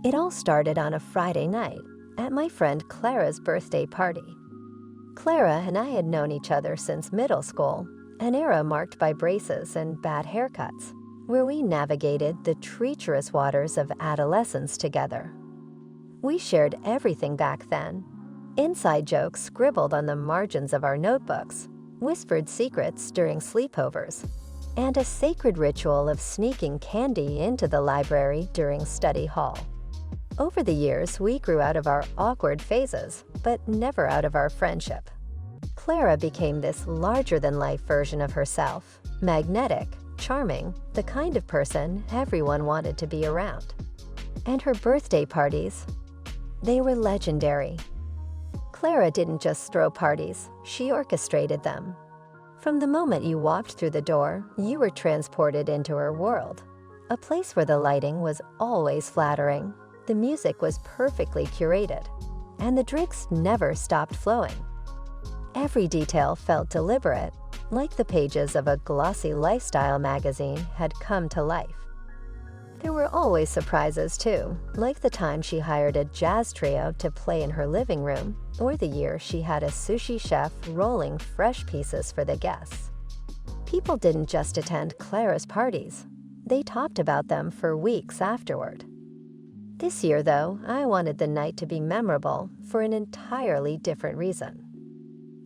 It all started on a Friday night at my friend Clara's birthday party. Clara and I had known each other since middle school, an era marked by braces and bad haircuts, where we navigated the treacherous waters of adolescence together. We shared everything back then: inside jokes scribbled on the margins of our notebooks, whispered secrets during sleepovers, and a sacred ritual of sneaking candy into the library during study hall. Over the years, we grew out of our awkward phases, but never out of our friendship. Clara became this larger-than-life version of herself, magnetic, charming, the kind of person everyone wanted to be around. And her birthday parties, they were legendary. Clara didn't just throw parties, she orchestrated them. From the moment you walked through the door, you were transported into her world. A place where the lighting was always flattering, the music was perfectly curated, and the drinks never stopped flowing. Every detail felt deliberate, like the pages of a glossy lifestyle magazine had come to life. There were always surprises too, like the time she hired a jazz trio to play in her living room, or the year she had a sushi chef rolling fresh pieces for the guests. People didn't just attend Clara's parties, they talked about them for weeks afterward. This year, though, I wanted the night to be memorable for an entirely different reason.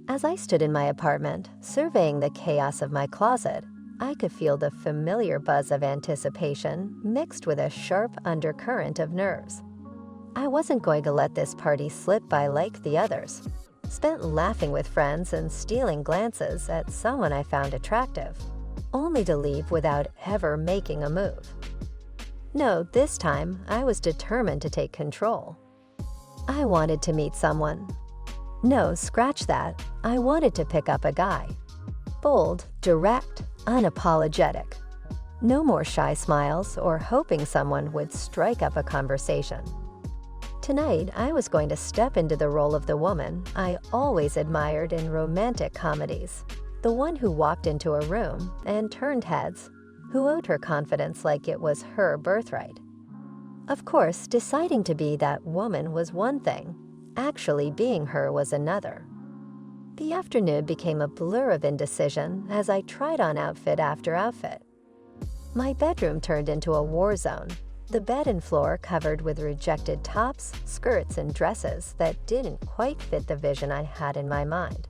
As I stood in my apartment, surveying the chaos of my closet, I could feel the familiar buzz of anticipation mixed with a sharp undercurrent of nerves. I wasn't going to let this party slip by like the others, spent laughing with friends and stealing glances at someone I found attractive, only to leave without ever making a move. No, this time I was determined to take control. I wanted to meet someone. No, scratch that. I wanted to pick up a guy. Bold, direct, unapologetic. No more shy smiles or hoping someone would strike up a conversation. Tonight, I was going to step into the role of the woman I always admired in romantic comedies, the one who walked into a room and turned heads, who owed her confidence like it was her birthright. Of course, deciding to be that woman was one thing, actually being her was another. The afternoon became a blur of indecision as I tried on outfit after outfit. My bedroom turned into a war zone, the bed and floor covered with rejected tops, skirts, and dresses that didn't quite fit the vision I had in my mind.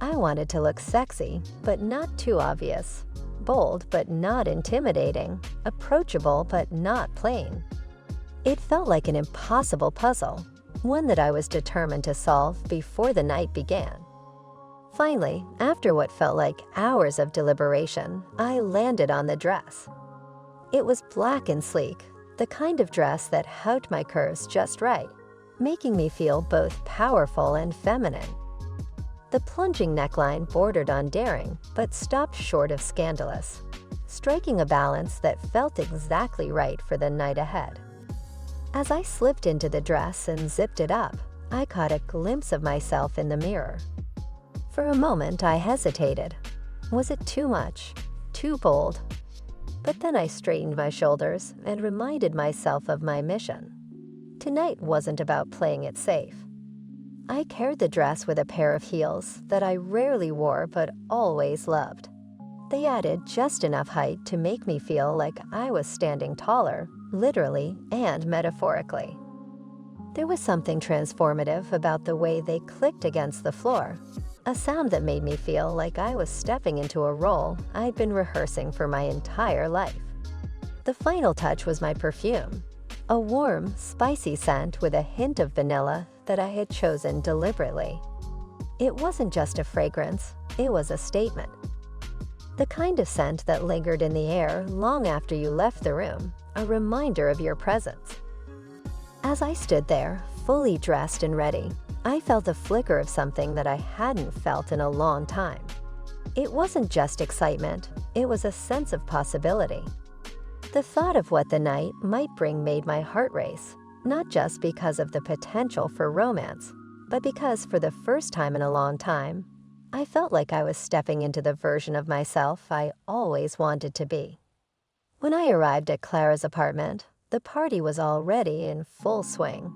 I wanted to look sexy, but not too obvious, bold but not intimidating, approachable but not plain. It felt like an impossible puzzle, one that I was determined to solve before the night began. Finally, after what felt like hours of deliberation, I landed on the dress. It was black and sleek, the kind of dress that hugged my curves just right, making me feel both powerful and feminine. The plunging neckline bordered on daring, but stopped short of scandalous, striking a balance that felt exactly right for the night ahead. As I slipped into the dress and zipped it up, I caught a glimpse of myself in the mirror. For a moment, I hesitated. Was it too much? Too bold? But then I straightened my shoulders and reminded myself of my mission. Tonight wasn't about playing it safe. I carried the dress with a pair of heels that I rarely wore but always loved. They added just enough height to make me feel like I was standing taller, literally and metaphorically. There was something transformative about the way they clicked against the floor, a sound that made me feel like I was stepping into a role I'd been rehearsing for my entire life. The final touch was my perfume, a warm, spicy scent with a hint of vanilla that I had chosen deliberately. It wasn't just a fragrance, it was a statement. The kind of scent that lingered in the air long after you left the room, a reminder of your presence. As I stood there, fully dressed and ready, I felt a flicker of something that I hadn't felt in a long time. It wasn't just excitement, it was a sense of possibility. The thought of what the night might bring made my heart race, not just because of the potential for romance, but because for the first time in a long time, I felt like I was stepping into the version of myself I always wanted to be. When I arrived at Clara's apartment, the party was already in full swing.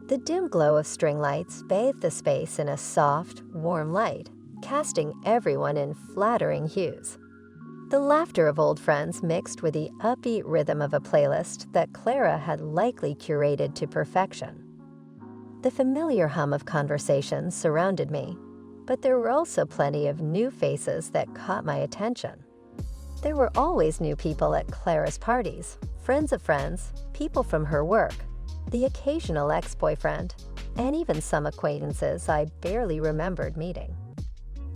The dim glow of string lights bathed the space in a soft, warm light, casting everyone in flattering hues. The laughter of old friends mixed with the upbeat rhythm of a playlist that Clara had likely curated to perfection. The familiar hum of conversations surrounded me, but there were also plenty of new faces that caught my attention. There were always new people at Clara's parties, friends of friends, people from her work, the occasional ex-boyfriend, and even some acquaintances I barely remembered meeting.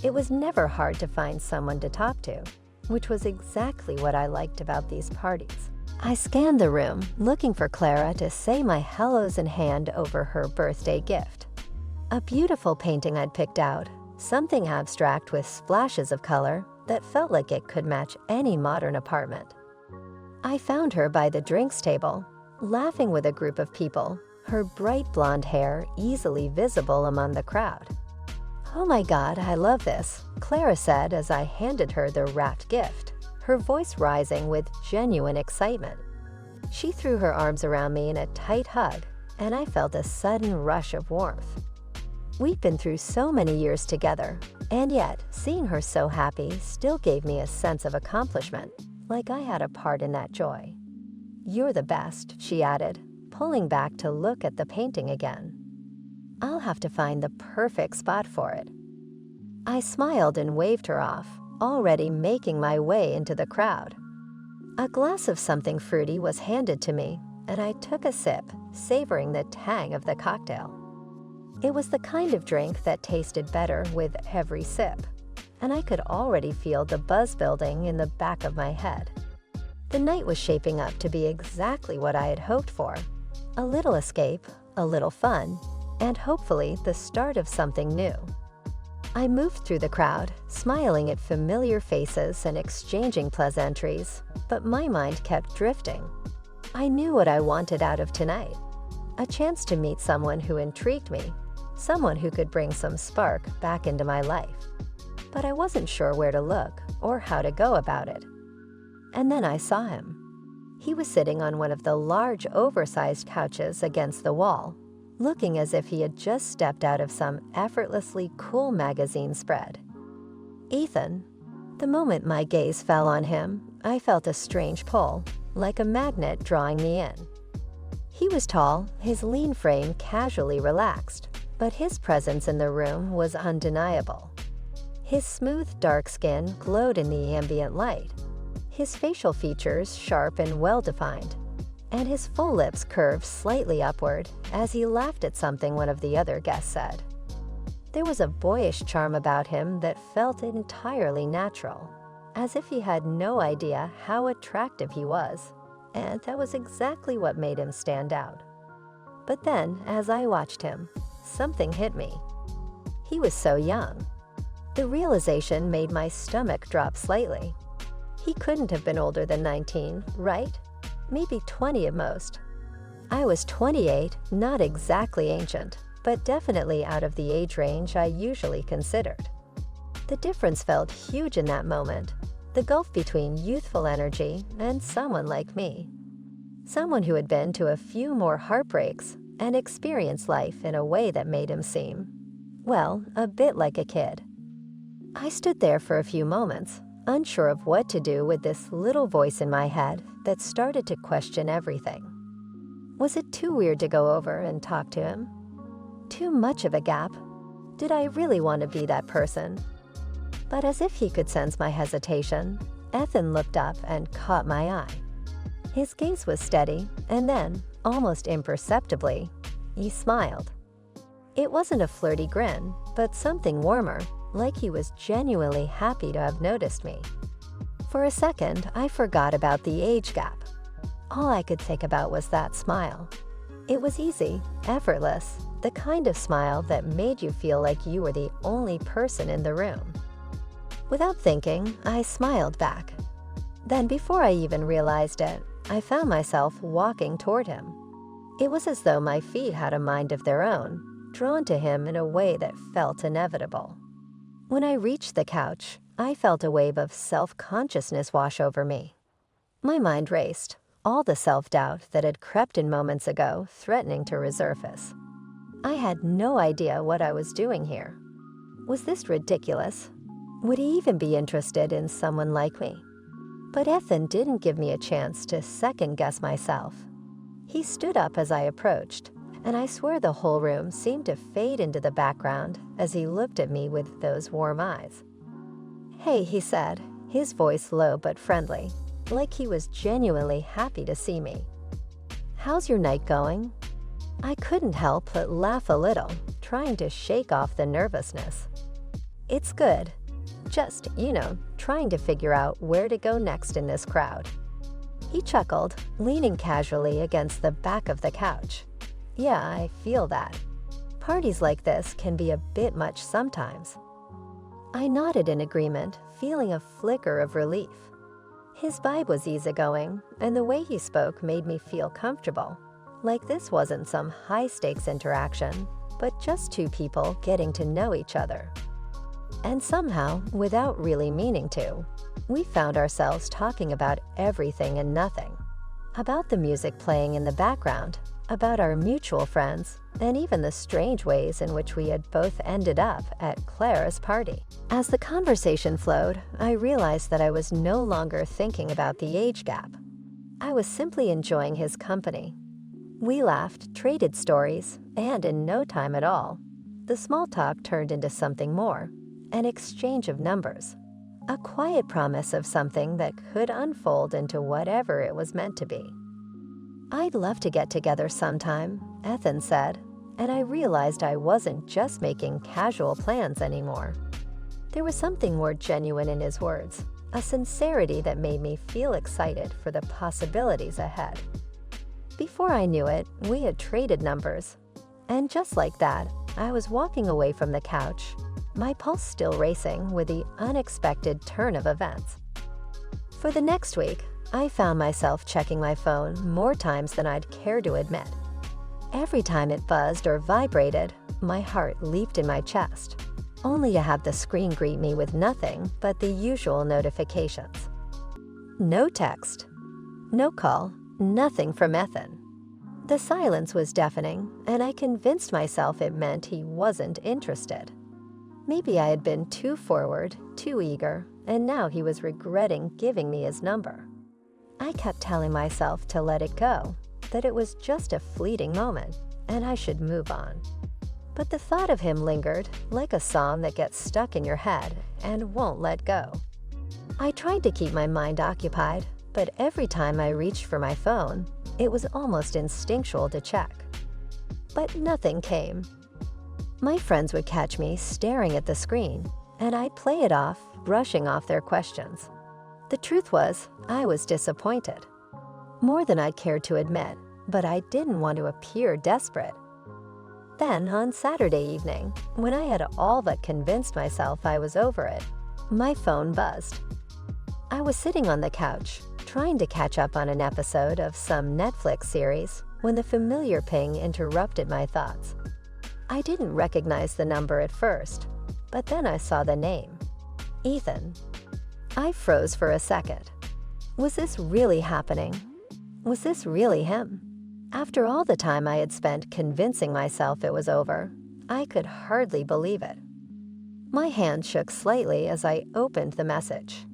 It was never hard to find someone to talk to, which was exactly what I liked about these parties. I scanned the room, looking for Clara to say my hellos in hand over her birthday gift. A beautiful painting I'd picked out, something abstract with splashes of color that felt like it could match any modern apartment. I found her by the drinks table, laughing with a group of people, her bright blonde hair easily visible among the crowd. "Oh my God, I love this," Clara said as I handed her the wrapped gift, her voice rising with genuine excitement. She threw her arms around me in a tight hug, and I felt a sudden rush of warmth. We'd been through so many years together, and yet seeing her so happy still gave me a sense of accomplishment, like I had a part in that joy. "You're the best," she added, pulling back to look at the painting again. "I'll have to find the perfect spot for it." I smiled and waved her off, already making my way into the crowd. A glass of something fruity was handed to me, and I took a sip, savoring the tang of the cocktail. It was the kind of drink that tasted better with every sip, and I could already feel the buzz building in the back of my head. The night was shaping up to be exactly what I had hoped for: a little escape, a little fun, and hopefully the start of something new. I moved through the crowd, smiling at familiar faces and exchanging pleasantries, but my mind kept drifting. I knew what I wanted out of tonight: a chance to meet someone who intrigued me, someone who could bring some spark back into my life. But I wasn't sure where to look or how to go about it. And then I saw him. He was sitting on one of the large, oversized couches against the wall, looking as if he had just stepped out of some effortlessly cool magazine spread. "Ethan." The moment my gaze fell on him, I felt a strange pull, like a magnet drawing me in. He was tall, his lean frame casually relaxed, but his presence in the room was undeniable. His smooth, dark skin glowed in the ambient light, his facial features sharp and well-defined, and his full lips curved slightly upward as he laughed at something one of the other guests said. There was a boyish charm about him that felt entirely natural, as if he had no idea how attractive he was, and that was exactly what made him stand out. But then, as I watched him, something hit me. He was so young. The realization made my stomach drop slightly. He couldn't have been older than 19, right? Maybe 20 at most. I was 28, not exactly ancient, but definitely out of the age range I usually considered. The difference felt huge in that moment, the gulf between youthful energy and someone like me. Someone who had been to a few more heartbreaks and experienced life in a way that made him seem, well, a bit like a kid. I stood there for a few moments, unsure of what to do with this little voice in my head that started to question everything. Was it too weird to go over and talk to him? Too much of a gap? Did I really want to be that person? But as if he could sense my hesitation, Ethan looked up and caught my eye. His gaze was steady, and then, almost imperceptibly, he smiled. It wasn't a flirty grin, but something warmer, like he was genuinely happy to have noticed me. For a second, I forgot about the age gap. All I could think about was that smile. It was easy, effortless, the kind of smile that made you feel like you were the only person in the room. Without thinking, I smiled back. Then, before I even realized it, I found myself walking toward him. It was as though my feet had a mind of their own, drawn to him in a way that felt inevitable. When I reached the couch, I felt a wave of self-consciousness wash over me. My mind raced, all the self-doubt that had crept in moments ago threatening to resurface. I had no idea what I was doing here. Was this ridiculous? Would he even be interested in someone like me? But Ethan didn't give me a chance to second-guess myself. He stood up as I approached, and I swear the whole room seemed to fade into the background as he looked at me with those warm eyes. "Hey," he said, his voice low but friendly, like he was genuinely happy to see me. "How's your night going?" I couldn't help but laugh a little, trying to shake off the nervousness. "It's good. Just, trying to figure out where to go next in this crowd." He chuckled, leaning casually against the back of the couch. "Yeah, I feel that. Parties like this can be a bit much sometimes." I nodded in agreement, feeling a flicker of relief. His vibe was easygoing, and the way he spoke made me feel comfortable, like this wasn't some high-stakes interaction, but just two people getting to know each other. And somehow, without really meaning to, we found ourselves talking about everything and nothing. About the music playing in the background, about our mutual friends, and even the strange ways in which we had both ended up at Clara's party. As the conversation flowed, I realized that I was no longer thinking about the age gap. I was simply enjoying his company. We laughed, traded stories, and in no time at all, the small talk turned into something more, an exchange of numbers, a quiet promise of something that could unfold into whatever it was meant to be. "I'd love to get together sometime," Ethan said, and I realized I wasn't just making casual plans anymore. There was something more genuine in his words, a sincerity that made me feel excited for the possibilities ahead. Before I knew it, we had traded numbers, and just like that, I was walking away from the couch, my pulse still racing with the unexpected turn of events. For the next week, I found myself checking my phone more times than I'd care to admit. Every time it buzzed or vibrated, my heart leaped in my chest, only to have the screen greet me with nothing but the usual notifications. No text, no call, nothing from Ethan. The silence was deafening, and I convinced myself it meant he wasn't interested. Maybe I had been too forward, too eager, and now he was regretting giving me his number. I kept telling myself to let it go, that it was just a fleeting moment, and I should move on. But the thought of him lingered, like a song that gets stuck in your head and won't let go. I tried to keep my mind occupied, but every time I reached for my phone, it was almost instinctual to check. But nothing came. My friends would catch me staring at the screen, and I'd play it off, brushing off their questions. The truth was, I was disappointed. More than I'd cared to admit, but I didn't want to appear desperate. Then, on Saturday evening, when I had all but convinced myself I was over it, my phone buzzed. I was sitting on the couch, trying to catch up on an episode of some Netflix series, when the familiar ping interrupted my thoughts. I didn't recognize the number at first, but then I saw the name. Ethan. I froze for a second. Was this really happening? Was this really him? After all the time I had spent convincing myself it was over, I could hardly believe it. My hand shook slightly as I opened the message.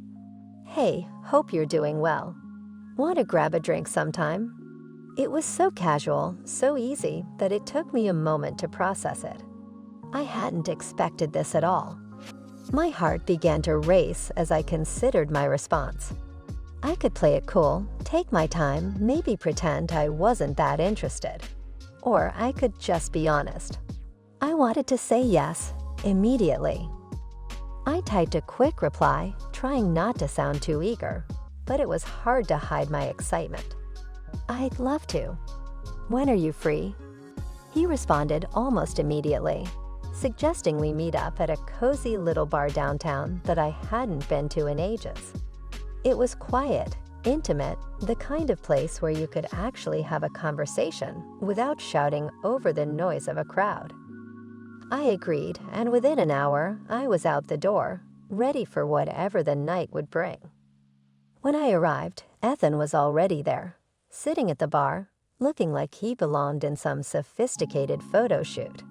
"Hey, hope you're doing well. Want to grab a drink sometime?" It was so casual, so easy, that it took me a moment to process it. I hadn't expected this at all. My heart began to race as I considered my response. I could play it cool, take my time, maybe pretend I wasn't that interested. Or I could just be honest. I wanted to say yes, immediately. I typed a quick reply, trying not to sound too eager, but it was hard to hide my excitement. "I'd love to. When are you free?" He responded almost immediately, suggesting we meet up at a cozy little bar downtown that I hadn't been to in ages. It was quiet, intimate, the kind of place where you could actually have a conversation without shouting over the noise of a crowd. I agreed, and within an hour, I was out the door, ready for whatever the night would bring. When I arrived, Ethan was already there, sitting at the bar, looking like he belonged in some sophisticated photo shoot.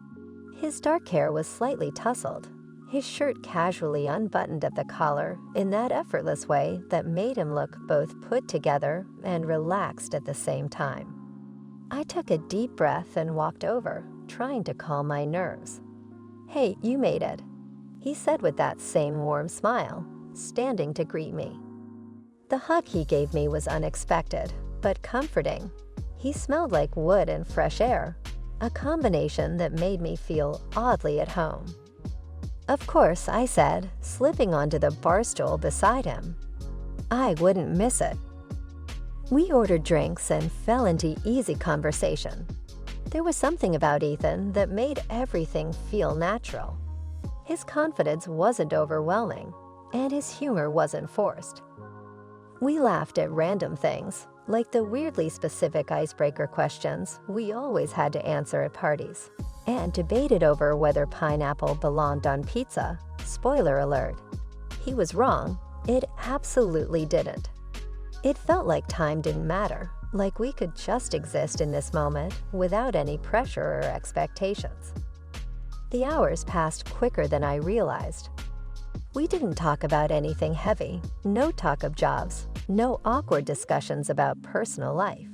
His dark hair was slightly tousled, his shirt casually unbuttoned at the collar in that effortless way that made him look both put together and relaxed at the same time. I took a deep breath and walked over, trying to calm my nerves. "Hey, you made it," he said with that same warm smile, standing to greet me. The hug he gave me was unexpected, but comforting. He smelled like wood and fresh air, a combination that made me feel oddly at home. "Of course," I said, slipping onto the bar stool beside him. I wouldn't miss it. We ordered drinks and fell into easy conversation. There was something about Ethan that made everything feel natural. His confidence wasn't overwhelming, and his humor wasn't forced. We laughed at random things, like the weirdly specific icebreaker questions we always had to answer at parties, and debated over whether pineapple belonged on pizza. Spoiler alert, he was wrong. It absolutely didn't. It felt like time didn't matter, like we could just exist in this moment without any pressure or expectations. The hours passed quicker than I realized. We didn't talk about anything heavy, no talk of jobs, no awkward discussions about personal life.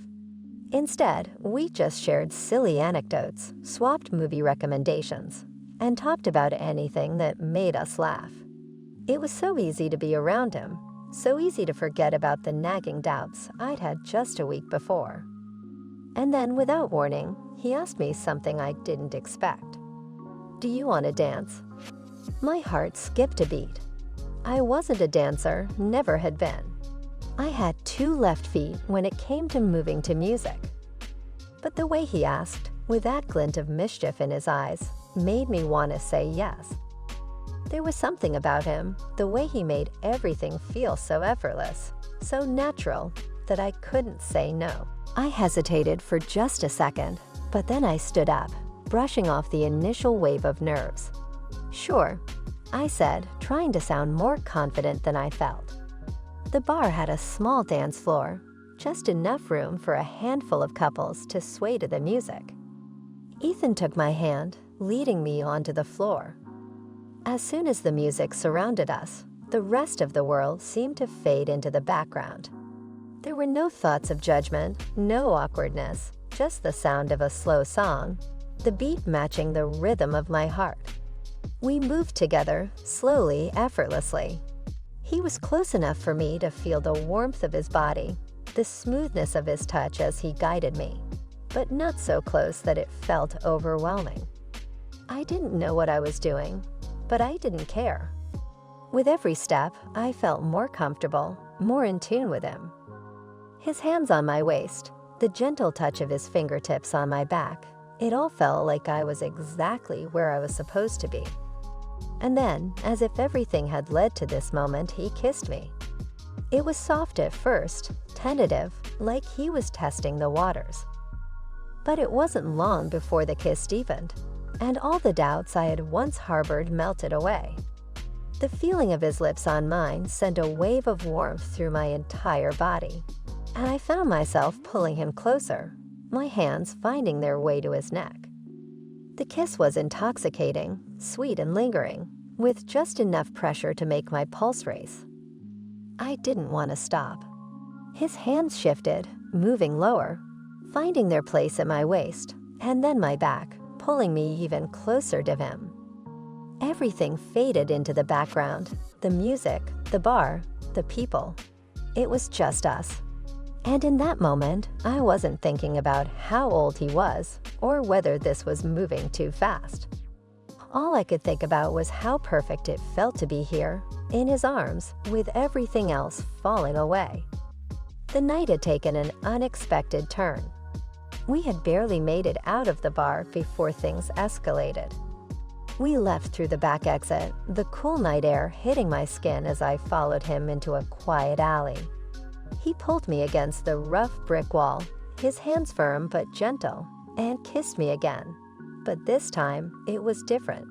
Instead, we just shared silly anecdotes, swapped movie recommendations, and talked about anything that made us laugh. It was so easy to be around him, so easy to forget about the nagging doubts I'd had just a week before. And then, without warning, he asked me something I didn't expect. "Do you want to dance?" My heart skipped a beat. I wasn't a dancer, never had been. I had 2 left feet when it came to moving to music. But the way he asked, with that glint of mischief in his eyes, made me want to say yes. There was something about him, the way he made everything feel so effortless, so natural, that I couldn't say no. I hesitated for just a second, but then I stood up, brushing off the initial wave of nerves. "Sure," I said, trying to sound more confident than I felt. The bar had a small dance floor, just enough room for a handful of couples to sway to the music. Ethan took my hand, leading me onto the floor. As soon as the music surrounded us, the rest of the world seemed to fade into the background. There were no thoughts of judgment, no awkwardness, just the sound of a slow song, the beat matching the rhythm of my heart. We moved together, slowly, effortlessly. He was close enough for me to feel the warmth of his body, the smoothness of his touch as he guided me, but not so close that it felt overwhelming. I didn't know what I was doing, but I didn't care. With every step, I felt more comfortable, more in tune with him. His hands on my waist, the gentle touch of his fingertips on my back, it all felt like I was exactly where I was supposed to be. And then, as if everything had led to this moment, he kissed me. It was soft at first, tentative, like he was testing the waters. But it wasn't long before the kiss deepened, and all the doubts I had once harbored melted away. The feeling of his lips on mine sent a wave of warmth through my entire body, and I found myself pulling him closer, my hands finding their way to his neck. The kiss was intoxicating, sweet and lingering, with just enough pressure to make my pulse race. I didn't want to stop. His hands shifted, moving lower, finding their place at my waist, and then my back, pulling me even closer to him. Everything faded into the background, the music, the bar, the people. It was just us. And in that moment, I wasn't thinking about how old he was or whether this was moving too fast. All I could think about was how perfect it felt to be here, in his arms, with everything else falling away. The night had taken an unexpected turn. We had barely made it out of the bar before things escalated. We left through the back exit, the cool night air hitting my skin as I followed him into a quiet alley. He pulled me against the rough brick wall, his hands firm but gentle, and kissed me again. But this time, it was different.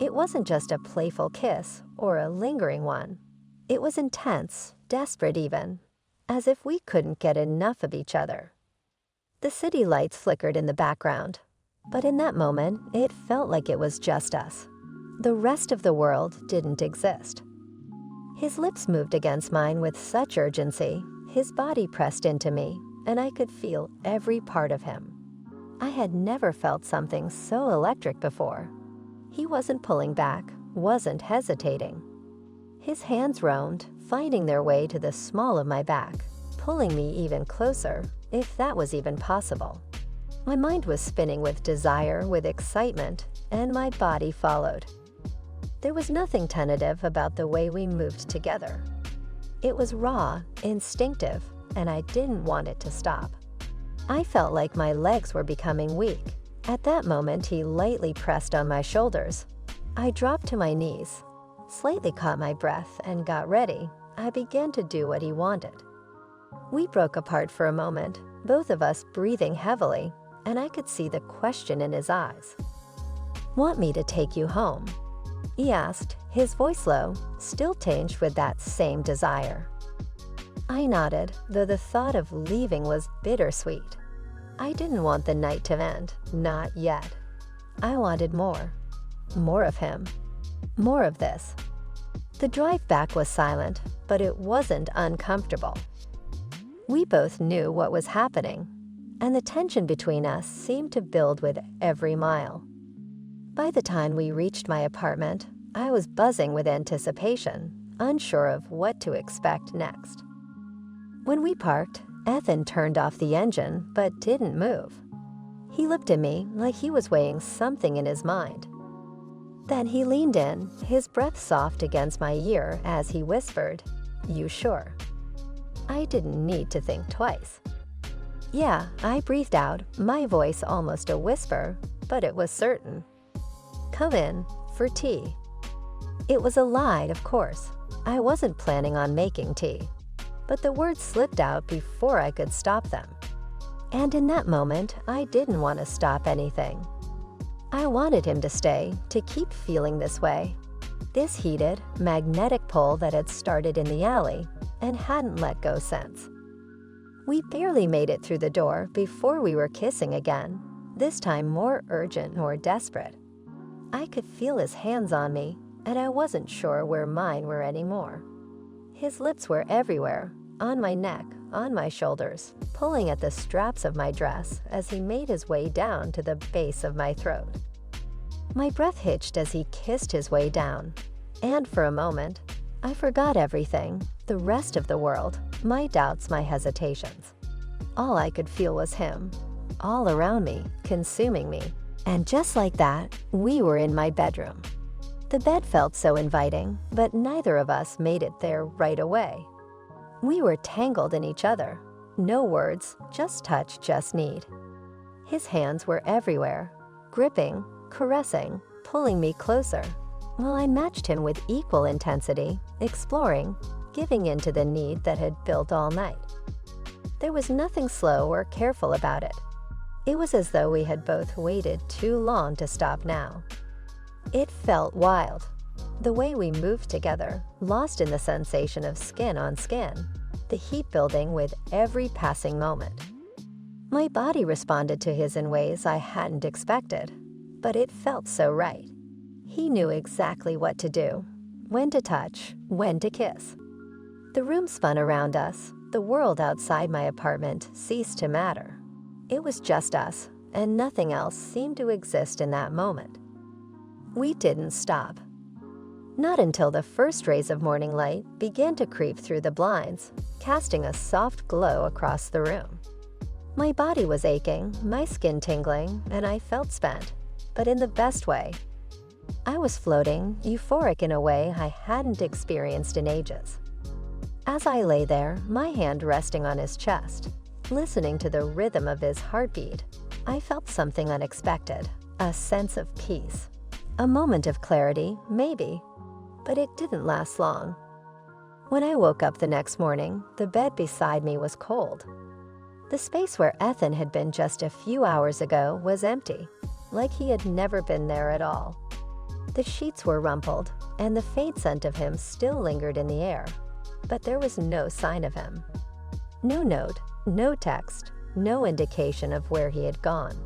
It wasn't just a playful kiss or a lingering one. It was intense, desperate even. as if we couldn't get enough of each other. The city lights flickered in the background, but in that moment, it felt like it was just us. The rest of the world didn't exist. His lips moved against mine with such urgency, his body pressed into me, and I could feel every part of him. I had never felt something so electric before. He wasn't pulling back, wasn't hesitating. His hands roamed, finding their way to the small of my back, pulling me even closer, if that was even possible. My mind was spinning with desire, with excitement, and my body followed. There was nothing tentative about the way we moved together. It was raw, instinctive, and I didn't want it to stop. I felt like my legs were becoming weak. At that moment, he lightly pressed on my shoulders. I dropped to my knees, slightly caught my breath, and got ready. I began to do what he wanted. We broke apart for a moment, both of us breathing heavily, and I could see the question in his eyes. "Want me to take you home?" he asked, his voice low, still tinged with that same desire. I nodded, though the thought of leaving was bittersweet. I didn't want the night to end, not yet. I wanted more. More of him. More of this. The drive back was silent, but it wasn't uncomfortable. We both knew what was happening, and the tension between us seemed to build with every mile. By the time we reached my apartment, I was buzzing with anticipation, unsure of what to expect next. When we parked, Ethan turned off the engine but didn't move. He looked at me like he was weighing something in his mind. Then he leaned in, his breath soft against my ear as he whispered, "You sure?" I didn't need to think twice. Yeah, I breathed out, my voice almost a whisper, but it was certain. "Come in, for tea." It was a lie, of course. I wasn't planning on making tea, but the words slipped out before I could stop them. And in that moment, I didn't want to stop anything. I wanted him to stay, to keep feeling this way. This heated, magnetic pull that had started in the alley and hadn't let go since. We barely made it through the door before we were kissing again, this time more urgent, more desperate. I could feel his hands on me, and I wasn't sure where mine were anymore. His lips were everywhere, on my neck, on my shoulders, pulling at the straps of my dress as he made his way down to the base of my throat. My breath hitched as he kissed his way down, and for a moment, I forgot everything, the rest of the world, my doubts, my hesitations. All I could feel was him, all around me, consuming me. And just like that, we were in my bedroom. The bed felt so inviting, but neither of us made it there right away. We were tangled in each other. No words, just touch, just need. His hands were everywhere, gripping, caressing, pulling me closer, while I matched him with equal intensity, exploring, giving in to the need that had built all night. There was nothing slow or careful about it. It was as though we had both waited too long to stop now. It felt wild, the way we moved together, lost in the sensation of skin on skin, the heat building with every passing moment. My body responded to his in ways I hadn't expected, but it felt so right. He knew exactly what to do, when to touch, when to kiss. The room spun around us. The world outside my apartment ceased to matter. It was just us, and nothing else seemed to exist in that moment. We didn't stop. Not until the first rays of morning light began to creep through the blinds, casting a soft glow across the room. My body was aching, my skin tingling, and I felt spent, but in the best way. I was floating, euphoric in a way I hadn't experienced in ages. As I lay there, my hand resting on his chest, listening to the rhythm of his heartbeat, I felt something unexpected, a sense of peace. A moment of clarity, maybe, but it didn't last long. When I woke up the next morning, the bed beside me was cold. The space where Ethan had been just a few hours ago was empty, like he had never been there at all. The sheets were rumpled, and the faint scent of him still lingered in the air, but there was no sign of him. No note, no text, no indication of where he had gone.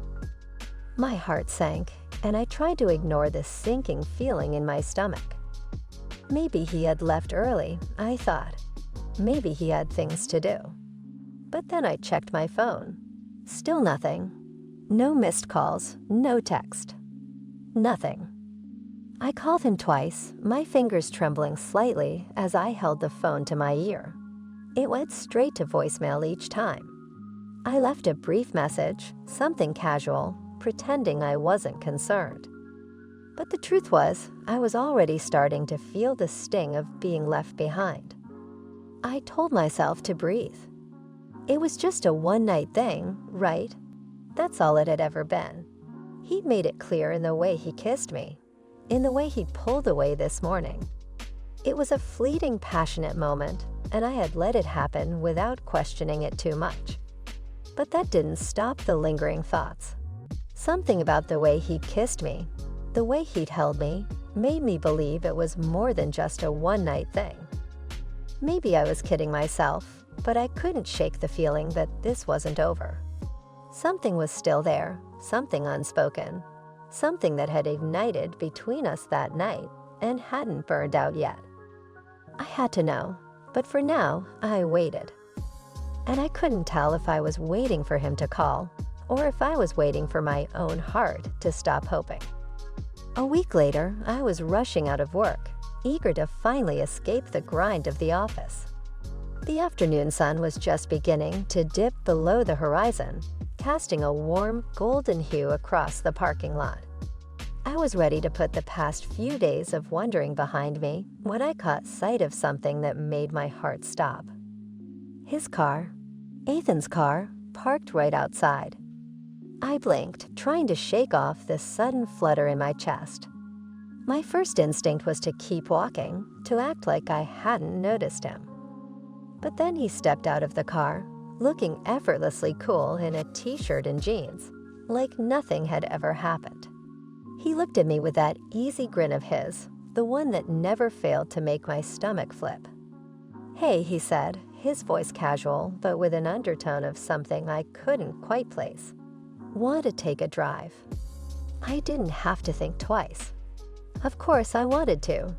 My heart sank, and I tried to ignore the sinking feeling in my stomach. Maybe he had left early, I thought. Maybe he had things to do. But then I checked my phone. Still nothing. No missed calls, no text. Nothing. I called him twice, my fingers trembling slightly as I held the phone to my ear. It went straight to voicemail each time. I left a brief message, something casual, pretending I wasn't concerned. But the truth was, I was already starting to feel the sting of being left behind. I told myself to breathe. It was just a one-night thing, right? That's all it had ever been. He'd made it clear in the way he kissed me, in the way he pulled away this morning. It was a fleeting, passionate moment, and I had let it happen without questioning it too much. But that didn't stop the lingering thoughts. Something about the way he kissed me, the way he'd held me, made me believe it was more than just a one-night thing. Maybe I was kidding myself, but I couldn't shake the feeling that this wasn't over. Something was still there, something unspoken, something that had ignited between us that night and hadn't burned out yet. I had to know, but for now, I waited. And I couldn't tell if I was waiting for him to call or if I was waiting for my own heart to stop hoping. A week later, I was rushing out of work, eager to finally escape the grind of the office. The afternoon sun was just beginning to dip below the horizon, casting a warm, golden hue across the parking lot. I was ready to put the past few days of wondering behind me when I caught sight of something that made my heart stop. His car, Ethan's car, parked right outside. I blinked, trying to shake off this sudden flutter in my chest. My first instinct was to keep walking, to act like I hadn't noticed him. But then he stepped out of the car, looking effortlessly cool in a t-shirt and jeans, like nothing had ever happened. He looked at me with that easy grin of his, the one that never failed to make my stomach flip. "Hey," he said, his voice casual, but with an undertone of something I couldn't quite place. "Want to take a drive?" I didn't have to think twice. Of course I wanted to.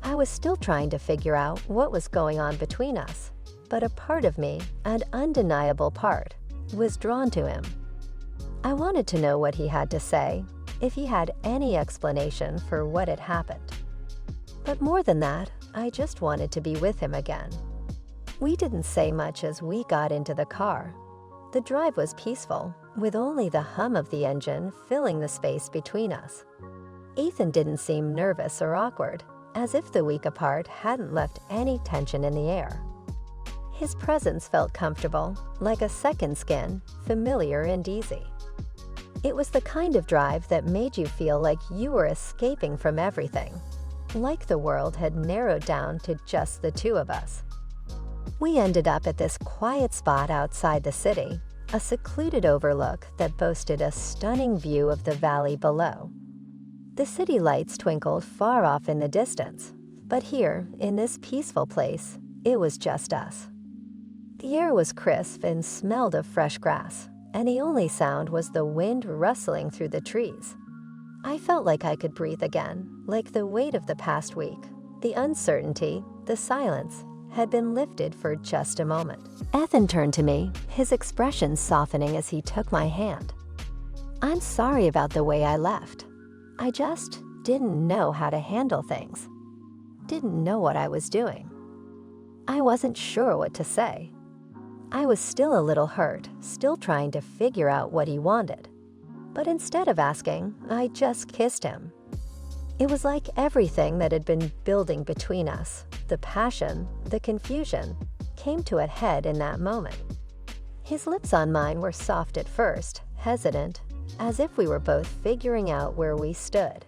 I was still trying to figure out what was going on between us, but a part of me, an undeniable part, was drawn to him. I wanted to know what he had to say, if he had any explanation for what had happened. But more than that, I just wanted to be with him again. We didn't say much as we got into the car. The drive was peaceful, with only the hum of the engine filling the space between us. Ethan didn't seem nervous or awkward, as if the week apart hadn't left any tension in the air. His presence felt comfortable, like a second skin, familiar and easy. It was the kind of drive that made you feel like you were escaping from everything, like the world had narrowed down to just the two of us. We ended up at this quiet spot outside the city, a secluded overlook that boasted a stunning view of the valley below. The city lights twinkled far off in the distance, but here, in this peaceful place, it was just us. The air was crisp and smelled of fresh grass, and the only sound was the wind rustling through the trees. I felt like I could breathe again, like the weight of the past week, the uncertainty, the silence, had been lifted for just a moment. Ethan turned to me, his expression softening as he took my hand. "I'm sorry about the way I left. I just didn't know how to handle things. Didn't know what I was doing. I wasn't sure what to say." I was still a little hurt, still trying to figure out what he wanted. But instead of asking, I just kissed him. It was like everything that had been building between us, the passion, the confusion, came to a head in that moment. His lips on mine were soft at first, hesitant, as if we were both figuring out where we stood.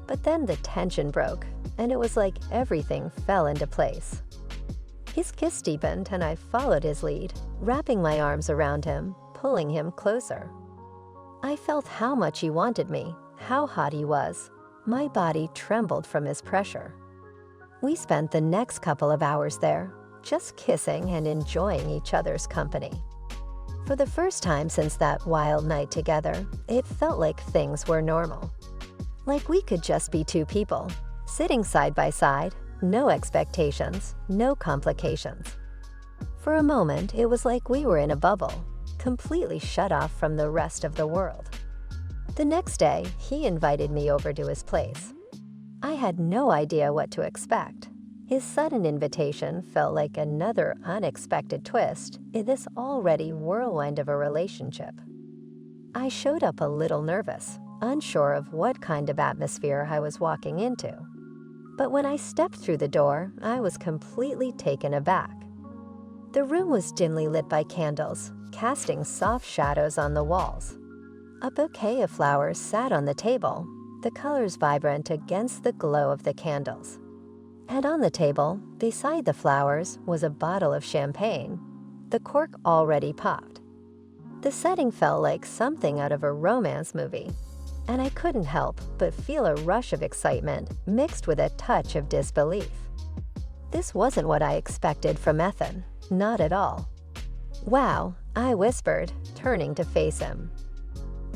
But then the tension broke, and it was like everything fell into place. His kiss deepened, and I followed his lead, wrapping my arms around him, pulling him closer. I felt how much he wanted me, how hot he was. My body trembled from his pressure. We spent the next couple of hours there, just kissing and enjoying each other's company. For the first time since that wild night together, it felt like things were normal. Like we could just be two people, sitting side by side, no expectations, no complications. For a moment, it was like we were in a bubble, completely shut off from the rest of the world. The next day, he invited me over to his place. I had no idea what to expect. His sudden invitation felt like another unexpected twist in this already whirlwind of a relationship. I showed up a little nervous, unsure of what kind of atmosphere I was walking into. But when I stepped through the door, I was completely taken aback. The room was dimly lit by candles, casting soft shadows on the walls. A bouquet of flowers sat on the table, the colors vibrant against the glow of the candles. And on the table, beside the flowers, was a bottle of champagne, the cork already popped. The setting felt like something out of a romance movie, and I couldn't help but feel a rush of excitement mixed with a touch of disbelief. This wasn't what I expected from Ethan, not at all. "Wow," I whispered, turning to face him.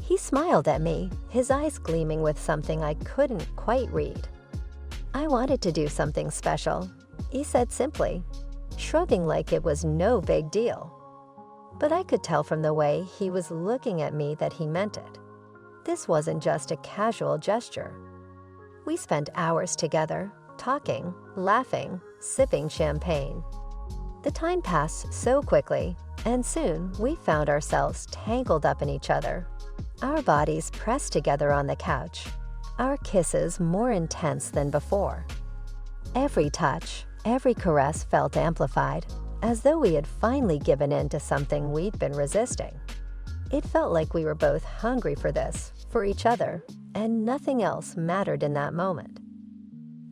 He smiled at me, his eyes gleaming with something I couldn't quite read. "I wanted to do something special," he said simply, shrugging like it was no big deal. But I could tell from the way he was looking at me that he meant it. This wasn't just a casual gesture. We spent hours together, talking, laughing, sipping champagne. The time passed so quickly, and soon we found ourselves tangled up in each other, our bodies pressed together on the couch, our kisses more intense than before. Every touch, every caress felt amplified, as though we had finally given in to something we'd been resisting. It felt like we were both hungry for this, for each other, and nothing else mattered in that moment.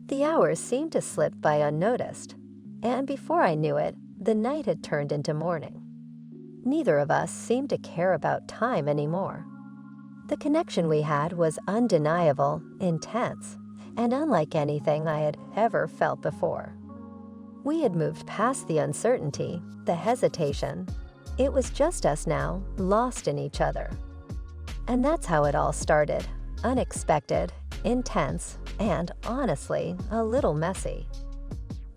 The hours seemed to slip by unnoticed, and before I knew it, the night had turned into morning. Neither of us seemed to care about time anymore. The connection we had was undeniable, intense, and unlike anything I had ever felt before. We had moved past the uncertainty, the hesitation. It was just us now, lost in each other. And that's how it all started, unexpected, intense, and honestly, a little messy.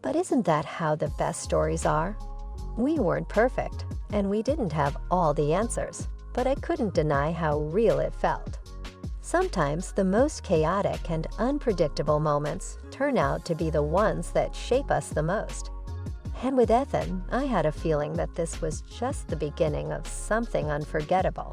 But isn't that how the best stories are? We weren't perfect, and we didn't have all the answers, but I couldn't deny how real it felt. Sometimes the most chaotic and unpredictable moments turn out to be the ones that shape us the most. And with Ethan, I had a feeling that this was just the beginning of something unforgettable.